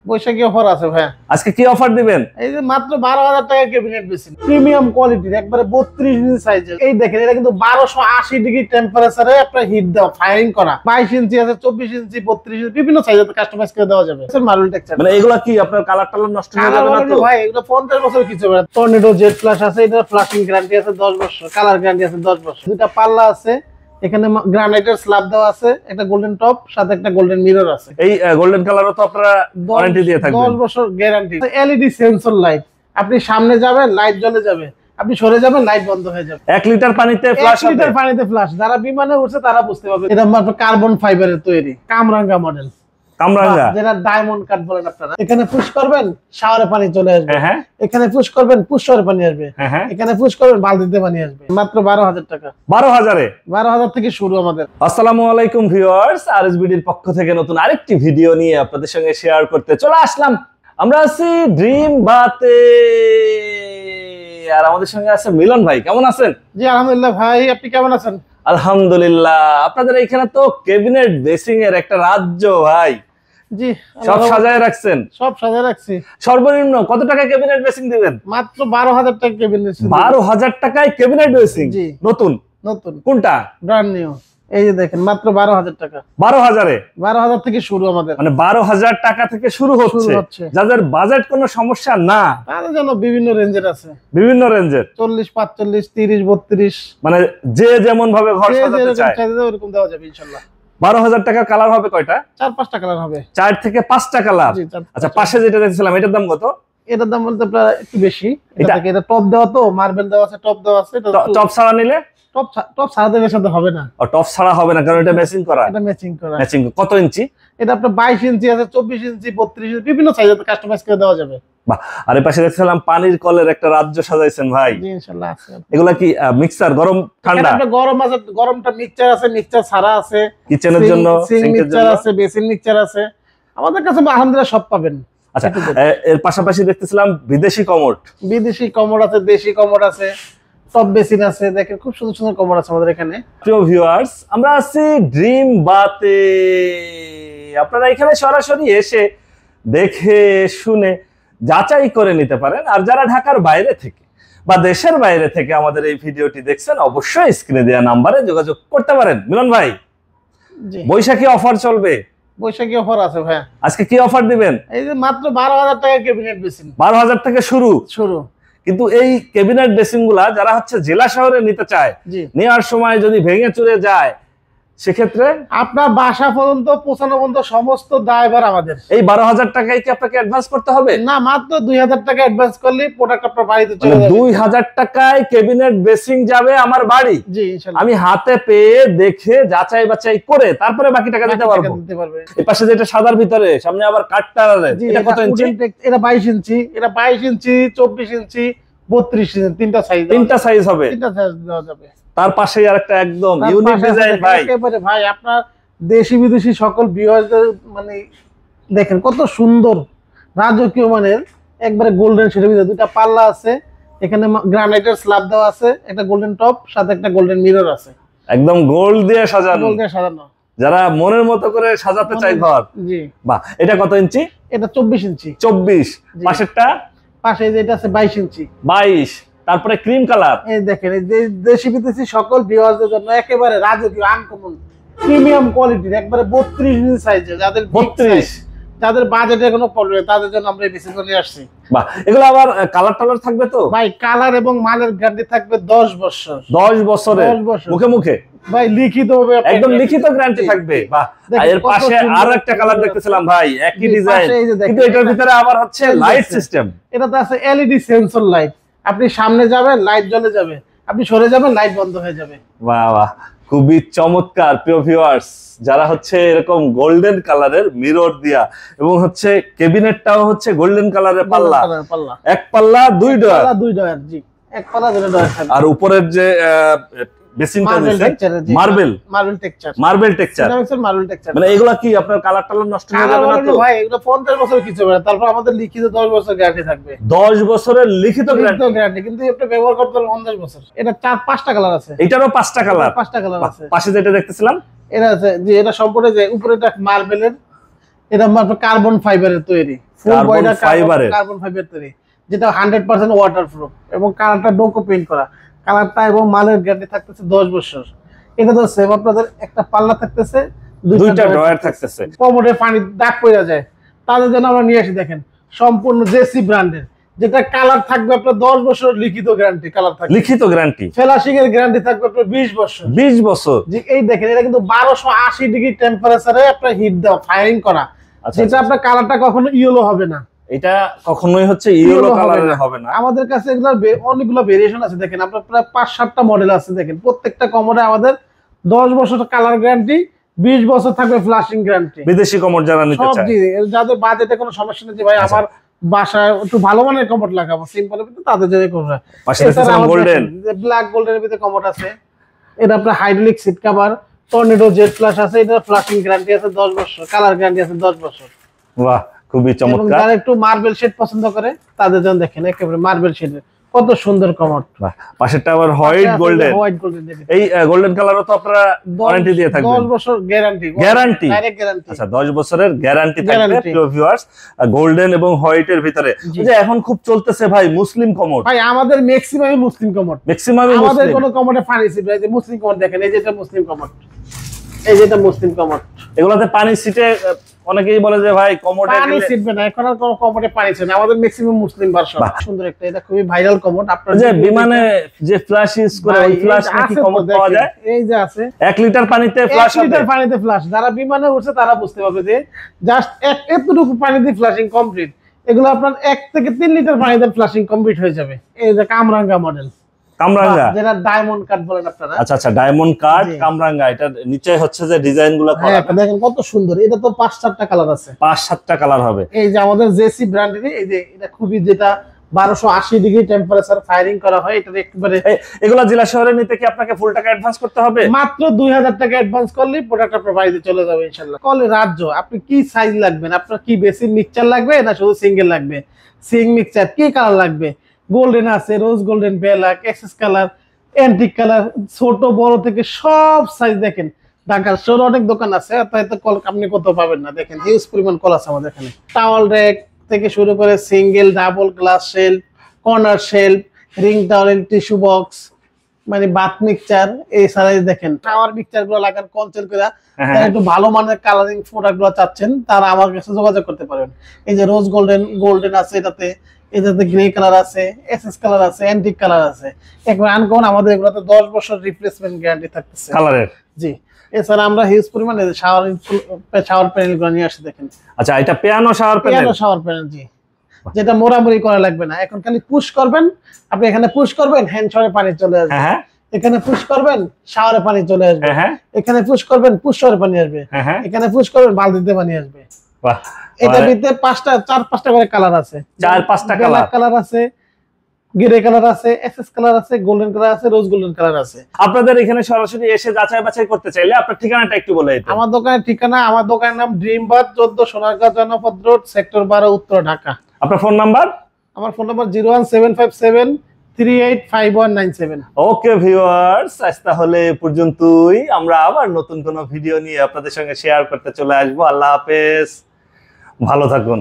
বৈশাখী offer আছে ভাই। আজকে কি অফার দিবেন? এই যে মাত্র 12,000 টাকা ক্যাবিনেট বেসিন, প্রিমিয়াম কোয়ালিটির, একবারে 32 ইঞ্চি সাইজের। এই দেখেন, এটা কিন্তু 1280 ডিগ্রি টেম্পারেচারে আপনার হিট দেওয়া, ফায়ারিং করা। 22 ইঞ্চি আছে, 24 ইঞ্চি, 32 ইঞ্চি, বিভিন্ন সাইজে কাস্টমাইজ করে দেওয়া যাবে। মার্বেল টেক্সচার, মানে এগুলা কি আপনার কালার টালার নষ্ট হয়ে যাবে না তো ভাই? এগুলো 50 বছর কিছু হবে না। টর্নেডো জেড ফ্ল্যাশ আছে, এটা ফ্ল্যাশিং গ্যারান্টি আছে 10 বছর, কালার গ্যারান্টি আছে 10 বছর। দুটা পাল্লা আছে, এখানে গ্রানাইটের স্ল্যাব দেওয়া আছে, একটা গোল্ডেন টপ, সাথে একটা গোল্ডেন মিরর আছে। এই গোল্ডেন কালারও তো আপনারা ওয়ারেন্টি দিয়ে থাকবেন, 10 বছর গ্যারান্টি। এলইডি সেন্সর লাইট, আপনি সামনে যাবেন লাইট জ্বলে যাবে, আপনি সরে যাবেন লাইট বন্ধ হয়ে যাবে। 1 লিটার পানিতে ফ্ল্যাশ হবে। 1 লিটার পানিতে ফ্ল্যাশ, যারা বিমানে উঠছে তারা বুঝতে পারবে। এটা আপনার কার্বন ফাইবারের তৈরি, কামরাঙ্গা মডেল, কামরাঙ্গা, যেটা ডায়মন্ড কাট বলেন আপনারা। এখানে পুশ করবেন, শাওয়ারে পানি চলে আসবে। হ্যাঁ, এখানে পুশ করবেন, পুশরে পানি আসবে। হ্যাঁ, এখানে পুশ করবেন, বালতিতে পানি আসবে। মাত্র 12,000 টাকা। 12,000-এ? 12,000 থেকে শুরু আমাদের। আসসালামু আলাইকুম ভিউয়ার্স, আরএসবিডির পক্ষ থেকে নতুন আরেকটি ভিডিও নিয়ে আপনাদের সঙ্গে শেয়ার করতে চলে আসলাম। আমরা আছি ড্রিম বাতে, আর আমাদের সঙ্গে আছে মিলন ভাই। কেমন আছেন? জি আলহামদুলিল্লাহ ভাই, আপনি কেমন আছেন? আলহামদুলিল্লাহ। আপনাদের এখানে তো ক্যাবিনেট বেসিং এর একটা রাজ্য ভাই। জি, সব সাজায় রাখছেন? সব সাজায় রাখছি। সর্বনিম্ন কত টাকা ক্যাবিনেট বেসিং দিবেন? মাত্র 12,000 টাকা ক্যাবিনেট বেসিং। 12,000 টাকায় ক্যাবিনেট বেসিং? জি, নতুন নতুন, কোনটা? Brand new. এই যে দেখেন, মাত্র 12,000 টাকা। 12,000-এ? 12,000 থেকে শুরু আমাদের। মানে 12,000 টাকা থেকে শুরু হচ্ছে। যাদের বাজেট কোনো সমস্যা না, তাদের জন্য বিভিন্ন রেঞ্জের আছে, বিভিন্ন রেঞ্জের 40, 45, 30, 32, মানে যে যেমন ভাবে ঘর সাজাতে চায় এরকম দেওয়া যাবে ইনশাআল্লাহ। 12,000 টাকার কালার হবে কয়টা? 4-5টা কালার হবে। 4 থেকে 5টা কালার। আচ্ছা, পাশে যেটা দেখছিলাম এটার দাম কত? এটার দাম বলতে আপনার একটু বেশি। এটা টপ দেওয়া, তো মার্বেল দেওয়া আছে, টপ দেওয়া আছে। টপ ছাড়া নিলে? টপ ছাড়া দেওয়ার সাথে হবে না। টপ ছাড়া হবে না, কারণ এটা ম্যাচিং করা। এটা ম্যাচিং করা। ম্যাচিং কত ইঞ্চি? এটা আপনার 22 ইঞ্চি আছে, 24 ইঞ্চি, 32 ইঞ্চি, বিভিন্ন সাইজে কাস্টমাইজ করে দেওয়া যাবে। বাহ। আর এই পাশে দেখছিলাম পানির কলের একটা রাজ্য সাজাইছেন ভাই। জি ইনশাআল্লাহ আছে। এগুলা কি মিক্সার, গরম ঠান্ডা? এটা গরম আছে, গরমটা মিক্সচার আছে, মিক্সচার ছাড়া আছে। কিচেনের জন্য সিঙ্কের জন্য আছে, বেসিন মিক্সচার আছে। আমাদের কাছে আলহামদুলিল্লাহ সব পাবেন। আচ্ছা, এর পাশাপাশি দেখতেছিলাম বিদেশি কমোড। বিদেশি কমোড আছে, দেশি কমোড আছে, টপ বেসিন আছে। দেখেন খুব সুন্দর সুন্দর কমোড আছে আমাদের এখানে। প্রিয় ভিউয়ার্স, আমরা আছি ড্রিম বাতে। আপনারা এখানে সরাসরি এসে দেখে শুনে যাচাই করে নিতে পারেন। আর যারা ঢাকার বাইরে থেকে বা দেশের বাইরে থেকে আমাদের এই ভিডিওটি দেখছেন, অবশ্যই স্ক্রিনে দেওয়া নাম্বারে যোগাযোগ করতে পারেন। মিলন ভাই, বৈশাখী অফার চলবে। বৈশাখী অফার আছে ভাই। আজকে কি অফার দিবেন? এই যে মাত্র 12,000 টাকা ক্যাবিনেট বেসিন। 12,000 থেকে শুরু। কিন্তু এই ক্যাবিনেট বেসিন গুলা যারা হচ্ছে জেলা শহরে নিতে চায়, নেওয়ার সময় যদি ভেঙে চুরে যায়, সেক্ষেত্রে আপনার বাসা পর্যন্ত পৌঁছানো পর্যন্ত সমস্ত দায়ভার আমাদের। এই 12,000 টাকায় কি আপনাকে অ্যাডভান্স করতে হবে? না, মাত্র 2,000 টাকা অ্যাডভান্স করলে প্রোডাক্ট আপনার বাড়িতে চলে যাবে। 2,000 টাকায় ক্যাবিনেট বেসিং যাবে আমার বাড়ি। জি ইনশাআল্লাহ। আমি হাতে পেয়ে দেখে যাচাই বাছাই করে তারপরে বাকি টাকা দিতে পারবো। এই পাশে যেটা সাদার ভিতরে, সামনে আবার কাটটারে, এটা কত ইঞ্চি? এটা 22 ইঞ্চি, এটা 22 ইঞ্চি, 24 ইঞ্চি, 32 ইঞ্চি, তিনটা সাইজ হবে। তিনটা সাইজ দেওয়া যাবে। তার পাশে আরেকটা একদম ইউনিক ডিজাইন ভাই। একেবারে ভাই, আপনার দেশি বিদেশি সকল ভিউয়ারদের মানে দেখেন কত সুন্দর রাজকীয় মানের, একবারে গোল্ডেন শেডের ভিতরে দুটা পাল্লা আছে, এখানে গ্রানাইটের স্ল্যাব দেওয়া আছে, একটা গোল্ডেন টপ, সাথে একটা গোল্ডেন মিরর আছে। একদম গোল্ড দিয়ে সাজানো। গোল্ড দিয়ে সাজানো, যারা মনের মতো করে সাজাতে চায় ঘর। জি। বাহ। এটা কত ইঞ্চি? এটা 24 ইঞ্চি। 24। পাশেরটা? পাশে যেটা আছে 22 ইঞ্চি। 22। তারপরে ক্রিম কালার। এই দেখেন, এই দেশি বিদেশি সকল ভিউয়ারদের জন্য একেবারে রাজকীয় আনকমন প্রিমিয়াম কোয়ালিটির, একবারে 32 ইঞ্চি সাইজে, যাদের 32, যাদের বাজেটের কোনো প্রবলেম নেই, তাদের জন্য আমরা এই বেসিনগুলো নিয়ে আসছি। বাহ। এগুলো আবার কালার টালার থাকবে তো? ভাই কালার এবং মালের গ্যারান্টি থাকবে 10 বছর। 10 বছরের? 10 বছর মুখে মুখে ভাই লিখিত হবে, একদম লিখিত গ্যারান্টি থাকবে। বাহ। এর পাশে আরো একটা কালার দেখতেছিলাম ভাই, একই ডিজাইন, কিন্তু এটার ভিতরে আবার হচ্ছে লাইট সিস্টেম। এটাতে আছে এলইডি সেন্সর লাইট, আপনি সামনে যাবেন লাইট জ্বলে যাবে, আপনি সরে যাবেন লাইট বন্ধ হয়ে যাবে। বাহ বাহ, খুবই চমৎকার। প্রিয় ভিউয়ার্স, যারা হচ্ছে এরকম গোল্ডেন কালারের মিরর দিয়া, এবং হচ্ছে ক্যাবিনেটটাও হচ্ছে গোল্ডেন কালারের পাল্লা, এক পাল্লা দুই ডয়ার। জি, এক পাল্লা দুই ডয়ার থাকবে। আর উপরের যে বেসিনটা দিয়েছেন মার্বেল টেক্সচার। মানে এগুলা কি আপনার কালার টালার নষ্ট হয়ে যাবে না তো ভাই? এগুলো 50 বছর কিছু হবে না। তারপর আমাদের লিখিত 10 বছর গ্যারান্টি থাকবে। 10 বছরের লিখিত গ্যারান্টি, কিন্তু এটা ব্যবহার করতে হলে 50 বছর। এটা 4-5টা কালার আছে। এটারও 5টা কালার? 5টা কালার আছে। পাশে যেটা দেখতেছিলাম এটা আছে যে, এটা সম্পূর্ণ যে উপরে এটা মার্বেলের, এটা আপনার কার্বন ফাইবারের তৈরি, ফুল Carbon বডিটা fiber এর। কার্বন ফাইবার তৈরি, যেটা 100% ওয়াটারপ্রুফ এবং কালারটা ডোকো পেইন্ট করা। কালারটা এবং মালের গ্যারান্টি থাকতেছে 10 বছর। এটা তো সেম আপনাদের একটা পাল্লা থাকতেছে, দুইটা ড্রয়ার থাকতেছে। কমোডে পানি দাগ পড়ে যায়, তাদের জন্য আমরা নিয়ে আসি দেখেন সম্পূর্ণ জেসি ব্র্যান্ডের, যেটা কালার থাকবে আপনার 10 বছর লিখিত গ্যারান্টি, কালার থাকবে লিখিত গ্যারান্টি, ফ্লাশিং এর গ্যারান্টি থাকবে আপনার 20 বছর। 20 বছর। যে এই দেখেন এটা কিন্তু 1280 ডিগ্রি টেম্পারেচারে আপনার হিট দাও ফায়ারিং করা, আচ্ছা, যেটা আপনার কালারটা কখনো ইয়েলো হবে না। এটা কখনোই হচ্ছে ইয়েলো কালারের হবে না। আমাদের কাছে এগুলোর অনেকগুলো ভেরিয়েশন আছে, দেখেন আপনার প্রায় 5-7টা মডেল আছে। দেখেন প্রত্যেকটা কমোডে আমাদের 10 বছর কালার গ্যারান্টি, 20 বছর থাকবে ফ্লাশিং গ্যারান্টি। বিদেশি কমোড যারা নিতে সব চায়, জি, যাদের বাজেটে কোনো সমস্যা নেই, যে ভাই আমার বাসায় একটু ভালো মানের কমোড লাগাবো সিম্পল, তাদের জন্য করবে। পাশে দেখতেছেন গোল্ডেন, ব্ল্যাক গোল্ডেনের ভিতরে কমোড আছে, এটা আপনার hydraulic seat cover, tornado jet flush আছে, এটা ফ্লাশিং গ্যারান্টি আছে 10 বছর, কালার গ্যারান্টি আছে 10 বছর। বাহ খুবই এবং চমৎকার। যারা একটু মার্বেল শেড পছন্দ করে তাদের জন্য দেখেন একেবারে মার্বেল শেডের কত সুন্দর কমোড। বাহ, পাশেরটা আবার হোয়াইট গোল্ডেন। হোয়াইট গোল্ডেন দেখেন, এই গোল্ডেন কালারও তো আপনারা ওয়ারেন্টি দিয়ে থাকবেন? 10 বছর গ্যারান্টি, গ্যারান্টি, ডাইরেক্ট গ্যারান্টি। আচ্ছা 10 বছরের গ্যারান্টি থাকবে Guarantee। প্রিয় ভিউয়ার্স, গোল্ডেন এবং হোয়াইটের ভিতরে। জি। যে এখন খুব চলতেছে ভাই মুসলিম কমোড, ভাই আমাদের ম্যাক্সিমামই মুসলিম কমোড, ম্যাক্সিমামই আমাদের মুসলিম। কোনো কমোডে পানি ছিল এই যে মুসলিম কমোড দেখেন, এই যেটা মুসলিম কমোড, এই যেটা মুসলিম কমোড। এগুলাতে পানি সিটে অনেকেই বলে যে ভাই কমোডে পানি ছিটবে না, এখন আর কোনো কমোডে পানি ছিল না, আমাদের ম্যাক্সিমাম মুসলিম ভার্সন। বাহ। সুন্দর একটা, এটা খুবই ভাইরাল কমোড। আপনার যে বিমানে যে ফ্ল্যাশ ইউজ করে ওই ফ্ল্যাশ নাকি কমোড পাওয়া যায়, এই যে আছে 1 লিটার পানিতে 1 ফ্ল্যাশ হবে। লিটার পানিতে ফ্লাশ, যারা বিমানে উঠছে তারা বুঝতে পারবে যে জাস্ট এতটুকু পানিতে ফ্লাশিং কমপ্লিট। এগুলো আপনার 1 থেকে 3 লিটার পানিতে ফ্লাশিং কমপ্লিট হয়ে যাবে। এই যে কামরাঙ্গা মডেল, কামরাঙ্গা, যেটা ডায়মন্ড কাট বলেন আপনারা। আচ্ছা আচ্ছা ডায়মন্ড কাট জি। কামরাঙ্গা, এটার নিচে হচ্ছে যে ডিজাইন গুলো করা, হ্যাঁ দেখেন কত সুন্দর, এটা তো 5-7টা কালার আছে। 5-7টা কালার হবে। এই যে আমাদের জেসি ব্র্যান্ডের, এই যে এটা খুবই, যেটা 1280 ডিগ্রি টেম্পারেচার ফায়ারিং করা হয়, এটা একবারে এগুলা জেলা শহরে নিতে কি আপনাকে ফুল টাকা অ্যাডভান্স করতে হবে? মাত্র 2000 টাকা অ্যাডভান্স করলেই প্রোডাক্ট আপনার বাড়িতে চলে যাবে ইনশাআল্লাহ। কলে রাজ্য, আপনি কি সাইজ লাগবেন, আপনার কি বেসিক মিক্সচার লাগবে না শুধু সিঙ্গেল লাগবে, সিং মিক্সচার কি কালার লাগবে, গোল্ডেন আছে, rose golden, black, excess colour, antique colour, ছোট বড় থেকে সব সাইজ দেখেন। ঢাকার শহরে অনেক দোকান আছে, তাই তো কল আপনি কত পাবেন না। দেখেন হিউজ পরিমাণ কল আছে আমাদের এখানে, টাওয়াল র্যাক থেকে শুরু করে single, double, glass shelf, corner shelf, ring towel, tissue box, মানে বাথ মিক্সচার। এই সাইজ দেখেন টাওয়ার মিক্সচার গুলো লাগান কনসেল করে, যারা একটু ভালো মানের কালারিং প্রোডাক্ট গুলো চাচ্ছেন তারা আমার কাছে যোগাযোগ করতে পারেন। এই যে রোজ গোল্ডেন আছে, এটাতে গ্রে কালার আছে, এসএস কালার আছে, অ্যান্টিক কালার আছে। একবার আনকমন, আমাদের এগুলোতে 10 বছর রিপ্লেসমেন্ট গ্যারান্টি থাকতেছে কালারের। জি। এছাড়া আমরা হিউজ পরিমাণে শাওয়ার প্যানেল গুলো নিয়ে আসি দেখেন। আচ্ছা এটা piano shower panel, shower panel, জি, যেটা মোড়ামুড়ি করা লাগবে না। এখন খালি পুশ করবেন, আপনি এখানে পুশ করবেন, হ্যান্ড শাওয়ারে পানি চলে আসবে। হ্যাঁ এখানে পুশ করবেন, শাওয়ারে পানি চলে আসবে। হ্যাঁ এখানে পুশ করবেন, পুশ শাওয়ারে পানি আসবে। হ্যাঁ। এখানে পুশ করবেন, বালতিতে পানি আসবে। বাহ, এটার ভিতরে 4-5টা করে কালার আছে, 4-5টা ব্ল্যাক কালার আছে, গ্রে কালার আছে, এসএস কালার আছে, গোল্ডেন কালার আছে, রোজ গোল্ডেন কালার আছে। আপনাদের এখানে সরাসরি এসে যাচাই বাছাই করতে চাইলে আপনার ঠিকানাটা একটু বলে দিতে। আমার দোকানের ঠিকানা, আমার দোকানের নাম ড্রিম বাথ, 14 সোনারগাঁ জনপদ রোড, সেক্টর 12, উত্তর ঢাকা। আপনার ফোন নাম্বার? আমার ফোন নাম্বার 01757385197। ওকে ভিউয়ার্স, আজ তাহলে এ পর্যন্তই। আমরা আবার নতুন কোনো ভিডিও নিয়ে আপনাদের সঙ্গে শেয়ার করতে চলে আসবো। আল্লাহ হাফেজ, ভালো থাকুন।